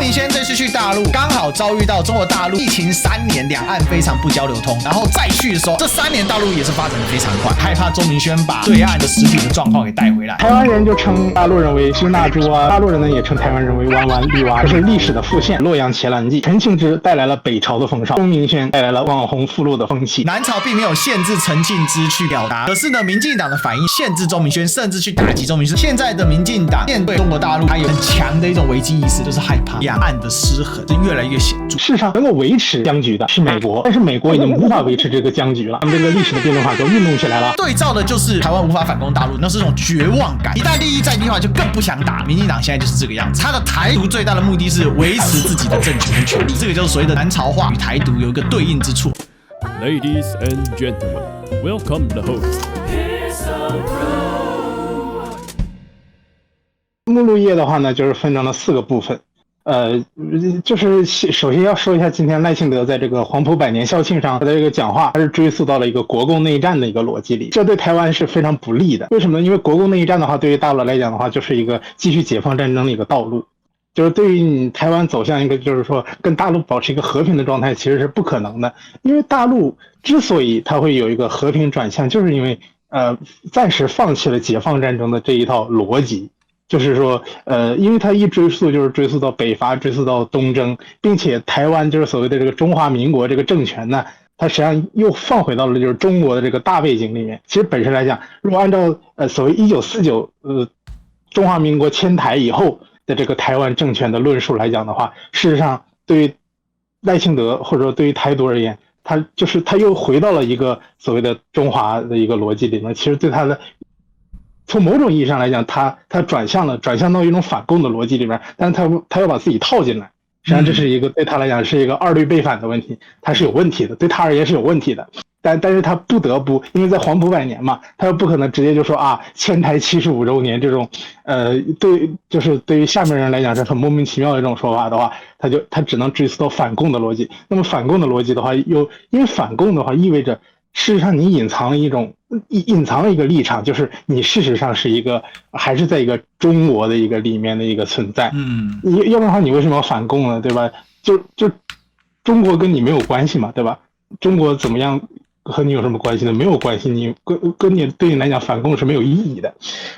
明轩这次去大陆，刚好遭遇到中国大陆疫情3年，两岸非常不交流通，然后再去的时候，这3年大陆也是发展的非常快，害怕钟明轩把对岸的实体的状况给带回来。台湾人就称大陆人为支那猪啊，大陆人呢也称台湾人为弯弯绿蛙，这是历史的复现。洛阳伽蓝记，陈庆之带来了北朝的风尚，钟明轩带来了网红附录的风气。南朝并没有限制陈庆之去表达，可是呢，民进党的反应限制钟明轩，甚至去打击钟明轩。现在的民进党面对中国大陆，它有很强的一种危机意识，就是害怕两岸的失衡是越来越显著。事实上，能够维持僵局的是美国，但是美国已经无法维持这个僵局了，他们这个历史的辩论法都运动起来了。对照的就是台湾无法反攻大陆，那是一种绝望感。一旦利益在地化，就更不想打。民进党现在就是这个样子，他的台独最大的目的是维持自己的政权跟权力，这个就是所谓的南朝化与台独有一个对应之处。Ladies and gentlemen, welcome the host. 目录页的话呢，就是分成了4个部分。就是首先要说一下，今天赖清德在这个黄埔100年校庆上他的这个讲话，他是追溯到了一个国共内战的一个逻辑里，这对台湾是非常不利的。为什么呢？因为国共内战的话，对于大陆来讲的话，就是一个继续解放战争的一个道路，就是对于你台湾走向一个就是说跟大陆保持一个和平的状态，其实是不可能的。因为大陆之所以它会有一个和平转向，就是因为暂时放弃了解放战争的这一套逻辑。就是说，因为它一追溯就是追溯到北伐，追溯到东征，并且台湾就是所谓的这个中华民国这个政权呢，它实际上又放回到了就是中国的这个大背景里面。其实本身来讲，如果按照所谓1949中华民国迁台以后的这个台湾政权的论述来讲的话，事实上对于赖清德或者说对于台独而言，他又回到了一个所谓的中华的一个逻辑里面。其实对他的从某种意义上来讲，他转向到一种反共的逻辑里面，但是他要把自己套进来，实际上这是一个对他来讲是一个二律背反的问题，他是有问题的，对他而言是有问题的。但是他不得不，因为在黄埔100年嘛，他又不可能直接就说啊迁台75周年这种就是对于下面人来讲是很莫名其妙的这种说法的话，他只能追溯到反共的逻辑。那么反共的逻辑的话，因为反共的话意味着事实上你隐藏了一个立场，就是你事实上是一个还是在一个中国的一个里面的一个存在。要不然的话你为什么要反共呢？对吧？就中国跟你没有关系嘛，对吧？中国怎么样和你有什么关系呢？没有关系，你跟你对你来讲反共是没有意义的。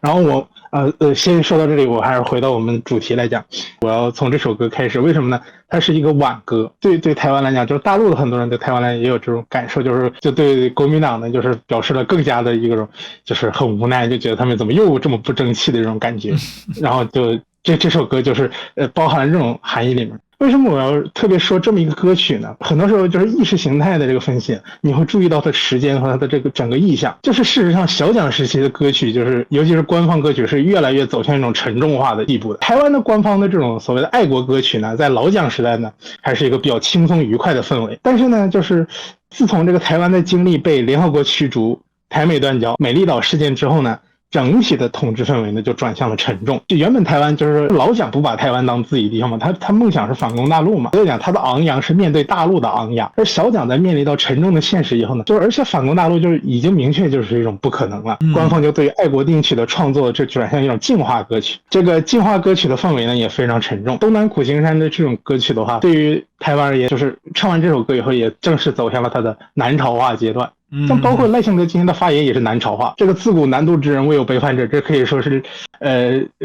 然后我先说到这里，我还是回到我们主题来讲，我要从这首歌开始。为什么呢？它是一个挽歌，对台湾来讲，就是大陆的很多人对台湾来讲也有这种感受，就对国民党呢就是表示了更加的一种就是很无奈，就觉得他们怎么又这么不争气的这种感觉。然后就这首歌就是包含了这种含义里面。为什么我要特别说这么一个歌曲呢？很多时候就是意识形态的这个分析，你会注意到它时间和它的这个整个意象。就是事实上小蒋时期的歌曲，就是尤其是官方歌曲是越来越走向一种沉重化的地步的。台湾的官方的这种所谓的爱国歌曲呢，在老蒋时代呢还是一个比较轻松愉快的氛围。但是呢，就是自从这个台湾的经历被联合国驱逐、台美断交、美丽岛事件之后呢，整体的统治氛围呢就转向了沉重。就原本台湾就是老蒋不把台湾当自己地方嘛，他梦想是反攻大陆嘛，所以讲他的昂扬是面对大陆的昂扬。而小蒋在面临到沉重的现实以后呢，就是而且反攻大陆就是已经明确就是一种不可能了。官方就对于爱国定曲的创作就转向一种净化歌曲，这个净化歌曲的氛围呢也非常沉重。东南苦行山的这种歌曲的话，对于台湾而言，就是唱完这首歌以后也正式走向了他的南朝化阶段。像包括赖清德今天的发言也是南朝化，这个自古南渡之人未有背叛者，这可以说是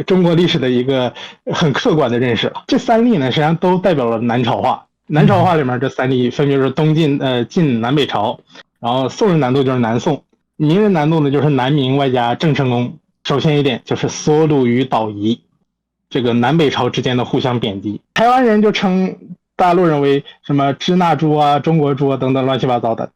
中国历史的一个很客观的认识了。这3例呢实际上都代表了南朝化。南朝化里面这3例分别是东晋晋南北朝，然后宋人南渡就是南宋，明人南渡呢就是南明外加郑成功。首先一点就是缩鲁与岛夷，这个南北朝之间的互相贬低，台湾人就称大陆人为什么支那猪啊、中国猪啊等等乱七八糟的，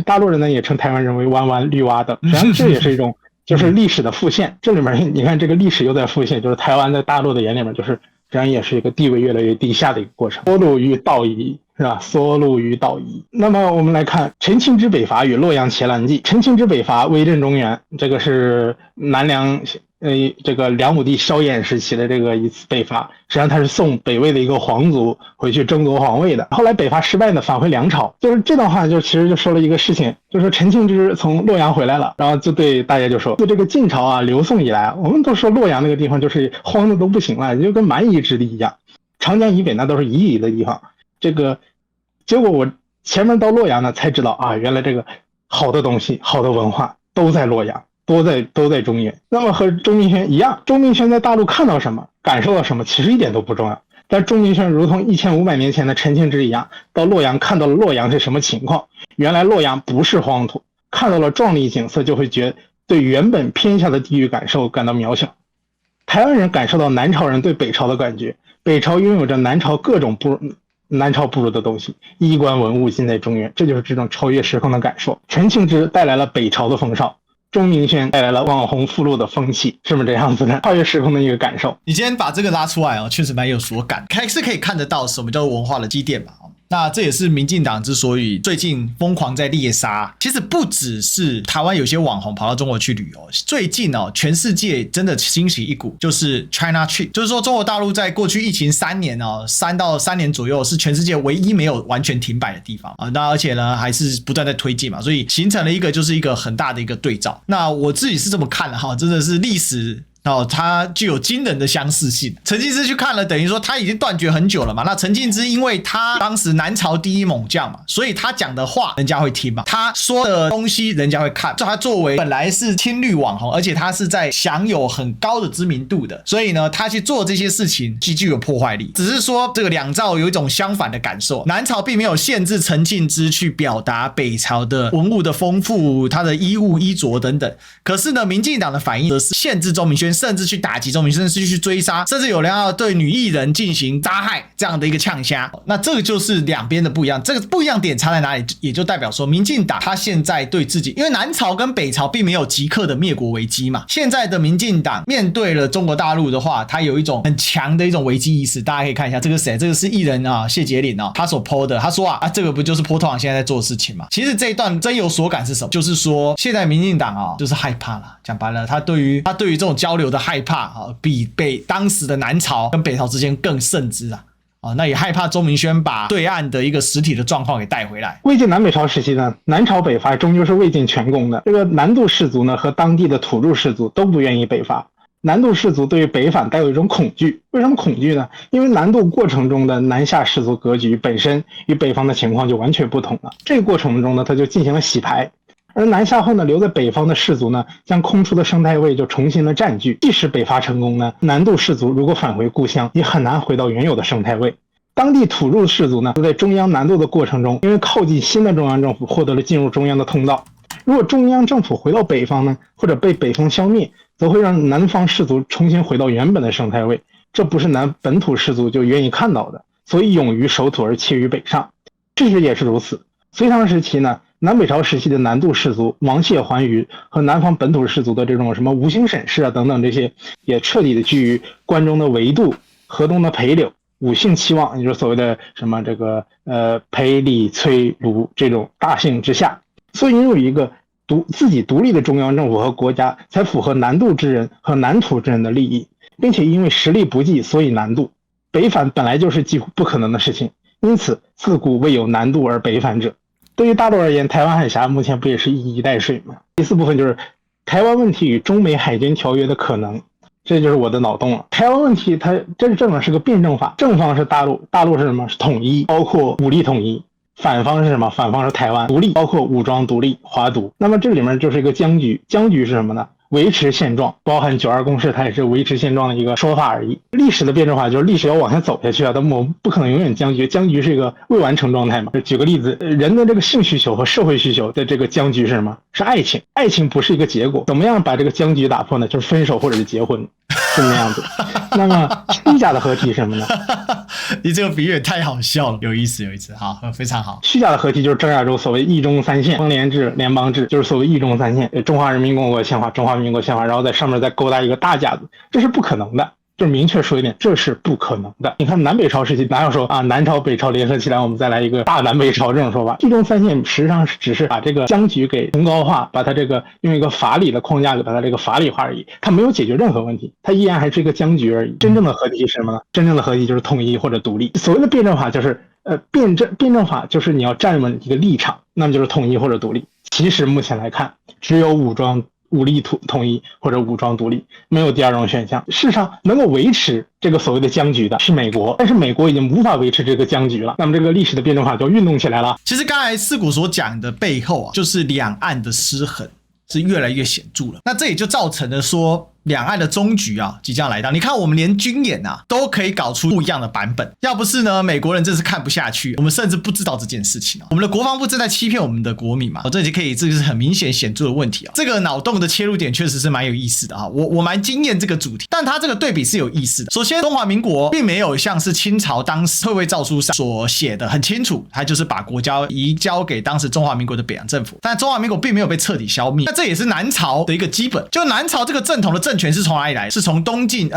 大陆人呢也称台湾人为弯弯绿蛙等。实际上这也是一种就是历史的复现。这里面你看这个历史又在复现，就是台湾在大陆的眼里面就是实际上也是一个地位越来越低下的一个过程。缩鲁与岛夷是吧？缩鲁与岛夷。那么我们来看陈庆之北伐与洛阳伽蓝记。陈庆之北伐威震中原，这个是南梁这个梁武帝萧衍时期的这个一次北伐，实际上他是送北魏的一个皇族回去争夺皇位的。后来北伐失败呢，返回梁朝。就是这段话就其实就说了一个事情，就是陈庆之从洛阳回来了，然后就对大家就说，就这个晋朝啊，刘宋以来，我们都说洛阳那个地方就是荒的都不行了，就跟蛮夷之地一样。长江以北那都是夷的地方。这个结果我前面到洛阳呢，才知道啊，原来这个好的东西、好的文化都在洛阳，都在中原。那么和钟明轩一样，钟明轩在大陆看到什么、感受到什么，其实一点都不重要。但钟明轩如同1500年前的陈庆之一样，到洛阳看到了洛阳是什么情况。原来洛阳不是荒土，看到了壮丽景色就会觉得对原本偏下的地域感受感到渺小。台湾人感受到南朝人对北朝的感觉，北朝拥有着南朝各种南朝不如的东西，衣冠文物尽在中原，这就是这种超越时空的感受。陈庆之带来了北朝的风尚，钟明轩带来了网红附录的风气，是不是这样子的？超越时空的一个感受。你今天把这个拉出来哦，确实蛮有所感，还是可以看得到什么叫文化的积淀吧。那这也是民进党之所以最近疯狂在猎杀，其实不只是台湾有些网红跑到中国去旅游，最近哦，全世界真的兴起一股就是 China Trip， 就是说中国大陆在过去疫情3年哦，3到3年左右是全世界唯一没有完全停摆的地方啊。那而且呢，还是不断在推进嘛，所以形成了就是一个很大的一个对照。那我自己是这么看的哈，真的是历史。它具有惊人的相似性。陈庆之去看了，等于说他已经断绝很久了嘛。那陈庆之因为他当时南朝第一猛将嘛，所以他讲的话人家会听嘛，他说的东西人家会看。他作为本来是亲绿网红，而且他是在享有很高的知名度的，所以呢，他去做这些事情具有破坏力。只是说这个两赵有一种相反的感受，南朝并没有限制陈庆之去表达北朝的文物的丰富，他的衣物衣着等等。可是呢，民进党的反应则是限制钟明轩，甚至去打击钟明轩，甚至去追杀，甚至有人要对女艺人进行杀害这样的一个呛虾。那这个就是两边的不一样，这个不一样点差在哪里？也就代表说，民进党他现在对自己，因为南朝跟北朝并没有即刻的灭国危机嘛，现在的民进党面对了中国大陆的话，他有一种很强的一种危机意识。大家可以看一下，这个谁？这个是艺人啊，谢洁玲啊，他所 po 的，他说啊，这个不就是波特网现在在做的事情嘛？其实这一段真有所感是什么？就是说，现在民进党啊，就是害怕了。讲白了，他对于这种交流的害怕啊，比当时的南朝跟北朝之间更甚之啊。那也害怕钟明轩把对岸的一个实体的状况给带回来。魏晋南北朝时期呢，南朝北伐终究是魏晋全攻的。这个南渡士族呢和当地的土著士族都不愿意北伐。南渡士族对于北返带有一种恐惧，为什么恐惧呢？因为南渡过程中的南下士族格局本身与北方的情况就完全不同了。这个过程中呢，他就进行了洗牌。而南下后呢，留在北方的士族呢，将空出的生态位就重新的占据。即使北伐成功呢，南渡士族如果返回故乡，也很难回到原有的生态位。当地土著士族呢，在中央南渡的过程中，因为靠近新的中央政府，获得了进入中央的通道。如果中央政府回到北方呢，或者被北方消灭，则会让南方士族重新回到原本的生态位，这不是本土士族就愿意看到的。所以勇于守土而怯于北上。事实也是如此。隋唐时期呢，南北朝时期的南渡士族王谢桓瑜和南方本土士族的这种什么吴兴沈氏啊等等，这些也彻底的居于关中的维渡、河东的裴柳、五姓七望，也就是所谓的什么这个裴李崔卢这种大姓之下。所以拥有一个自己独立的中央政府和国家，才符合南渡之人和南土之人的利益，并且因为实力不济，所以南渡。北返本来就是几乎不可能的事情，因此自古未有南渡而北返者。对于大陆而言，台湾海峡目前不也是一衣带水吗？第四部分就是台湾问题与中美海军条约的可能，这就是我的脑洞了。台湾问题它真正的是个辩证法，正方是大陆，大陆是什么？是统一，包括武力统一。反方是什么？反方是台湾独立，包括武装独立、华独。那么这里面就是一个僵局，僵局是什么呢？维持现状，包含92公式，它也是维持现状的一个说法而已。历史的辩证法就是历史要往下走下去啊，但我们不可能永远僵局，僵局是一个未完成状态嘛。举个例子，人的这个性需求和社会需求的这个僵局是什么？是爱情，爱情不是一个结果。怎么样把这个僵局打破呢？就是分手或者是结婚。是那样子。那么虚假的合体是什么呢？你这个比喻也太好笑了，有意思，好，非常好。虚假的合体就是郑亚洲所谓一中三县，邦联制、联邦制，就是所谓一中三县，中华人民共和国宪法、中华民国宪法，然后在上面再勾搭一个大架子，这是不可能的。就是明确说一点，这是不可能的。你看南北朝时期哪有说啊南朝北朝联合起来我们再来一个大南北朝这种说法？一中三县实际上只是把这个僵局给崇高化，把它这个用一个法理的框架给把它这个法理化而已，它没有解决任何问题，它依然还是一个僵局而已。真正的合体是什么呢？真正的合体就是统一或者独立。所谓的辩证法就是辩证法就是你要站稳一个立场，那么就是统一或者独立。其实目前来看，只有武武力统一或者武装独立，没有第二种选项。事实上，能够维持这个所谓的僵局的是美国，但是美国已经无法维持这个僵局了，那么这个历史的辩证法就运动起来了。其实刚才四股所讲的背后啊，就是两岸的失衡是越来越显著了。那这也就造成了说两岸的终局啊即将来到。你看我们连军演啊都可以搞出不一样的版本，要不是呢美国人真是看不下去，我们甚至不知道这件事情啊。我们的国防部正在欺骗我们的国民嘛，这就可以，这个是很明显显著的问题啊。这个脑洞的切入点确实是蛮有意思的啊，我蛮惊艳这个主题，但它这个对比是有意思的。首先，中华民国并没有像是清朝当时退位诏书上所写的很清楚，它就是把国家移交给当时中华民国的北洋政府，但中华民国并没有被彻底消灭。那这也是南朝的一个基本，就南朝这个正统的政权是从哪里来？是从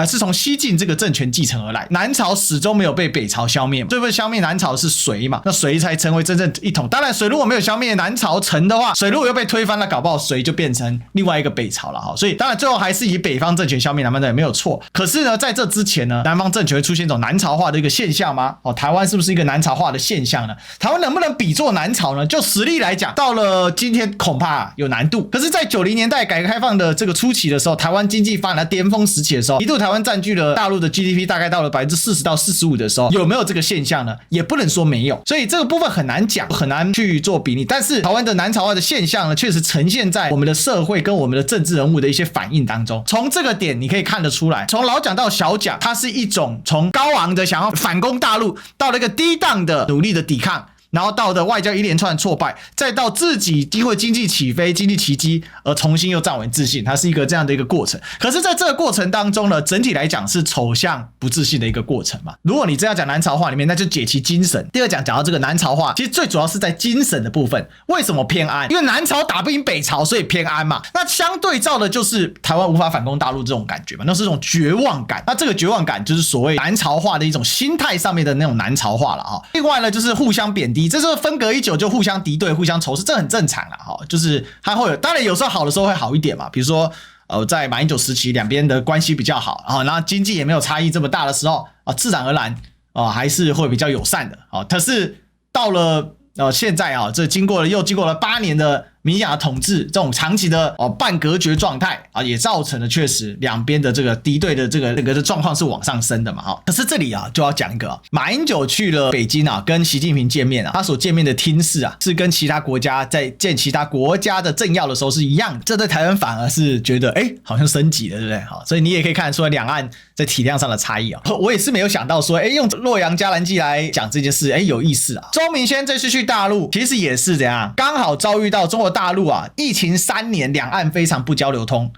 是从西晋这个政权继承而来。南朝始终没有被北朝消灭，最被消灭南朝是隋嘛，那隋才成为真正一统。当然，隋如果没有消灭南朝陈的话，隋如果又被推翻了，搞不好隋就变成另外一个北朝了哈。所以当然最后还是以北方政权消灭南方政权没有错。可是呢，在这之前呢，南方政权会出现一种南朝化的一个现象吗？台湾是不是一个南朝化的现象呢？台湾能不能比作南朝呢？就实力来讲，到了今天恐怕有难度。可是，在90年代改革开放的这个初期的时候，台湾经济发展的巅峰时期的时候，一度台湾占据了大陆的 GDP 大概到了40%到45%的时候，有没有这个现象呢？也不能说没有，所以这个部分很难讲，很难去做比拟。但是台湾的南朝化的现象呢，确实呈现在我们的社会跟我们的政治人物的一些反应当中。从这个点你可以看得出来，从老蒋到小蒋，它是一种从高昂的想要反攻大陆，到了一个低档的努力的抵抗，然后到的外交一连串挫败，再到自己因为经济起飞、经济奇迹而重新又站稳自信，它是一个这样的一个过程。可是在这个过程当中呢，整体来讲是走向不自信的一个过程嘛。如果你真要讲南朝化里面，那就解其精神。第二讲到这个南朝化，其实最主要是在精神的部分。为什么偏安？因为南朝打不赢北朝，所以偏安嘛。那相对照的就是台湾无法反攻大陆这种感觉嘛，那是一种绝望感。那这个绝望感就是所谓南朝化的一种心态上面的那种南朝化了哈。另外呢，就是互相贬低，这是分隔已久就互相敌对、互相仇视，这很正常啦哈。就是它会有，当然有时候好的时候会好一点嘛，比如说在马英九时期两边的关系比较好，然后经济也没有差异这么大的时候自然而然还是会比较友善的可是到了现在这又经过了8年的民进党的统治，这种长期的半隔绝状态也造成了确实两边的这个敌对的这个状况是往上升的嘛可是这里就要讲一个马英九去了北京跟习近平见面他所见面的厅室是跟其他国家在见其他国家的政要的时候是一样的，这对台湾反而是觉得好像升级了，对不对？所以你也可以看得出来两岸在体量上的差异我也是没有想到说用洛阳嘉兰记来讲这件事有意思周明轩这次去大陆其实也是怎样，刚好遭遇到中国大陆疫情3年两岸非常不交流通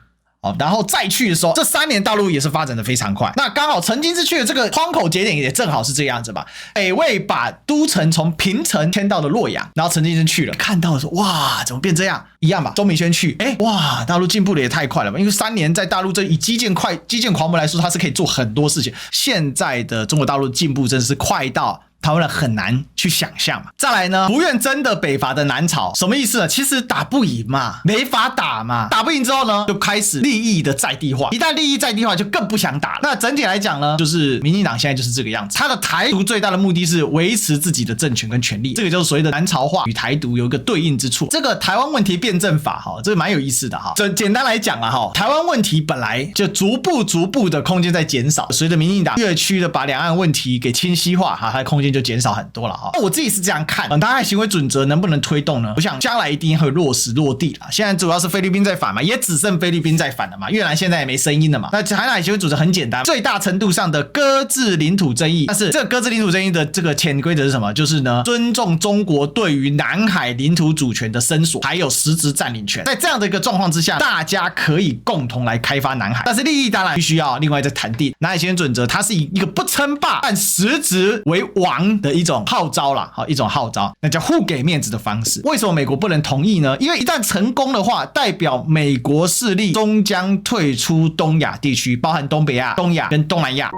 然后再去的时候，这3年大陆也是发展的非常快。那刚好陈金枝去的这个窗口节点也正好是这样子吧。北魏把都城从平城迁到了洛阳，然后陈金枝去了，看到了说哇，怎么变这样？一样吧。周明轩去，哇，大陆进步的也太快了吧！因为3年在大陆这以基建狂魔来说，它是可以做很多事情。现在的中国大陆进步真是快到台湾人很难去想象嘛。再来呢，不愿真的北伐的南朝什么意思呢？其实打不赢嘛，没法打嘛。打不赢之后呢，就开始利益的在地化。一旦利益在地化，就更不想打了。那整体来讲呢，就是民进党现在就是这个样子。他的台独最大的目的是维持自己的政权跟权力，这个就是所谓的南朝化与台独有一个对应之处。这个台湾问题辩证法这个蛮有意思的简单来讲台湾问题本来就逐步的空间在减少，随着民进党越趋的把两岸问题给清晰化它的空间就减少很多了我自己是这样看南海行为准则能不能推动呢？我想将来一定会落实落地啦。现在主要是菲律宾在反嘛，也只剩菲律宾在反了嘛，越南现在也没声音了嘛。那南海行为准则很简单，最大程度上的搁置领土争议，但是这个搁置领土争议的这个潜规则是什么？就是呢，尊重中国对于南海领土主权的伸索，还有实质占领权。在这样的一个状况之下，大家可以共同来开发南海，但是利益当然必须要另外再谈定。南海行为准则它是以一个不称霸但实质为王的一种号召啦，一种号召，那叫互给面子的方式。为什么美国不能同意呢？因为一旦成功的话，代表美国势力终将退出东亚地区，包含东北亚、东亚跟东南亚。